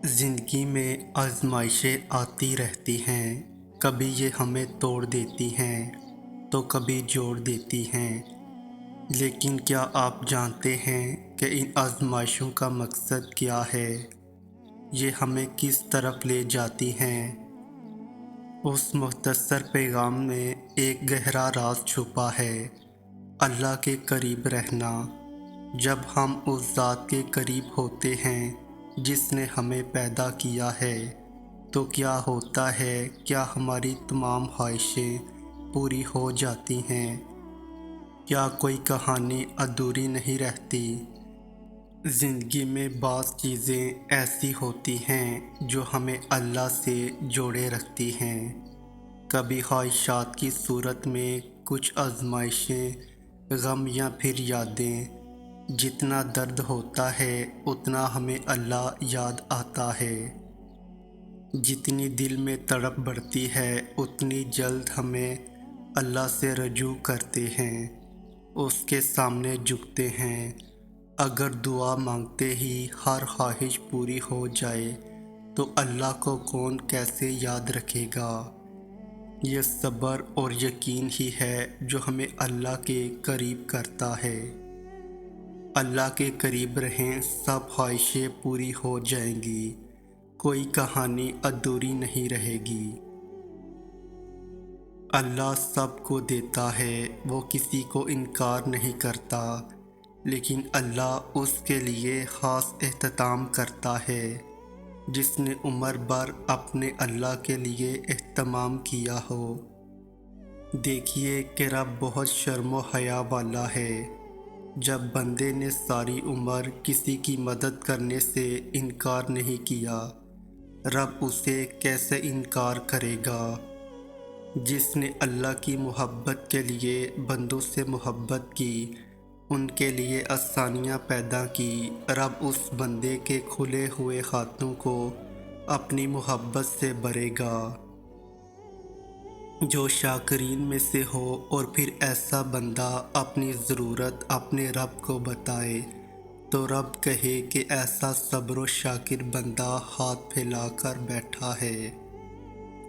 زندگی میں آزمائشیں آتی رہتی ہیں، کبھی یہ ہمیں توڑ دیتی ہیں تو کبھی جوڑ دیتی ہیں۔ لیکن کیا آپ جانتے ہیں کہ ان آزمائشوں کا مقصد کیا ہے؟ یہ ہمیں کس طرف لے جاتی ہیں؟ اس مختصر پیغام میں ایک گہرا راز چھپا ہے: اللہ کے قریب رہنا۔ جب ہم اس ذات کے قریب ہوتے ہیں جس نے ہمیں پیدا کیا ہے، تو کیا ہوتا ہے؟ کیا ہماری تمام خواہشیں پوری ہو جاتی ہیں؟ کیا کوئی کہانی ادھوری نہیں رہتی؟ زندگی میں بعض چیزیں ایسی ہوتی ہیں جو ہمیں اللہ سے جوڑے رکھتی ہیں، کبھی خواہشات کی صورت میں، کچھ آزمائشیں، غم یا پھر یادیں۔ جتنا درد ہوتا ہے اتنا ہمیں اللہ یاد آتا ہے، جتنی دل میں تڑپ بڑھتی ہے اتنی جلد ہمیں اللہ سے رجوع کرتے ہیں، اس کے سامنے جھکتے ہیں۔ اگر دعا مانگتے ہی ہر خواہش پوری ہو جائے تو اللہ کو کون کیسے یاد رکھے گا؟ یہ صبر اور یقین ہی ہے جو ہمیں اللہ کے قریب کرتا ہے۔ اللہ کے قریب رہیں، سب خواہشیں پوری ہو جائیں گی، کوئی کہانی ادھوری نہیں رہے گی۔ اللہ سب کو دیتا ہے، وہ کسی کو انکار نہیں کرتا، لیکن اللہ اس کے لیے خاص اہتمام کرتا ہے جس نے عمر بھر اپنے اللہ کے لیے اہتمام کیا ہو۔ دیکھیے کہ رب بہت شرم و حیا والا ہے۔ جب بندے نے ساری عمر کسی کی مدد کرنے سے انکار نہیں کیا، رب اسے کیسے انکار کرے گا؟ جس نے اللہ کی محبت کے لیے بندوں سے محبت کی، ان کے لیے آسانیاں پیدا کی، رب اس بندے کے کھلے ہوئے ہاتھوں کو اپنی محبت سے بھرے گا۔ جو شاکرین میں سے ہو اور پھر ایسا بندہ اپنی ضرورت اپنے رب کو بتائے تو رب کہے کہ ایسا صبر و شاکر بندہ ہاتھ پھیلا کر بیٹھا ہے،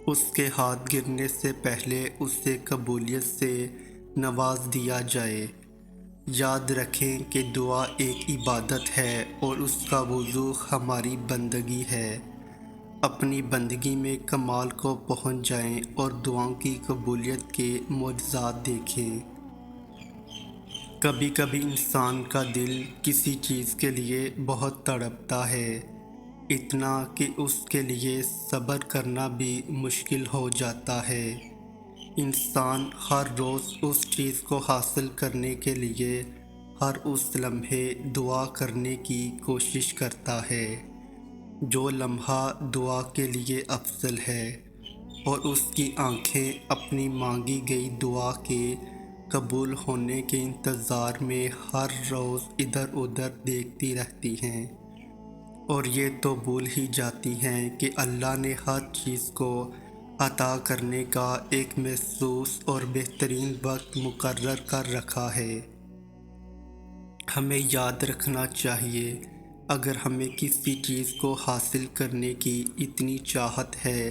اس کے ہاتھ گرنے سے پہلے اسے قبولیت سے نواز دیا جائے۔ یاد رکھیں کہ دعا ایک عبادت ہے اور اس کا وضو ہماری بندگی ہے۔ اپنی بندگی میں کمال کو پہنچ جائیں اور دعاؤں کی قبولیت کے معجزات دیکھیں۔ کبھی کبھی انسان کا دل کسی چیز کے لیے بہت تڑپتا ہے، اتنا کہ اس کے لیے صبر کرنا بھی مشکل ہو جاتا ہے۔ انسان ہر روز اس چیز کو حاصل کرنے کے لیے ہر اس لمحے دعا کرنے کی کوشش کرتا ہے جو لمحہ دعا کے لیے افضل ہے، اور اس کی آنکھیں اپنی مانگی گئی دعا کے قبول ہونے کے انتظار میں ہر روز ادھر ادھر دیکھتی رہتی ہیں، اور یہ تو بھول ہی جاتی ہیں کہ اللہ نے ہر چیز کو عطا کرنے کا ایک محسوس اور بہترین وقت مقرر کر رکھا ہے۔ ہمیں یاد رکھنا چاہیے، اگر ہمیں کسی چیز کو حاصل کرنے کی اتنی چاہت ہے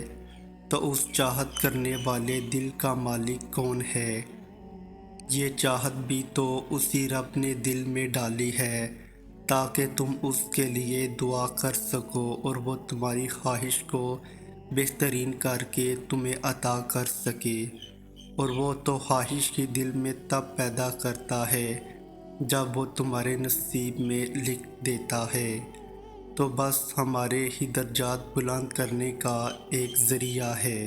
تو اس چاہت کرنے والے دل کا مالک کون ہے؟ یہ چاہت بھی تو اسی رب نے دل میں ڈالی ہے تاکہ تم اس کے لیے دعا کر سکو اور وہ تمہاری خواہش کو بہترین کر کے تمہیں عطا کر سکے۔ اور وہ تو خواہش کی دل میں تب پیدا کرتا ہے جب وہ تمہارے نصیب میں لکھ دیتا ہے، تو بس ہمارے ہی درجات بلند کرنے کا ایک ذریعہ ہے۔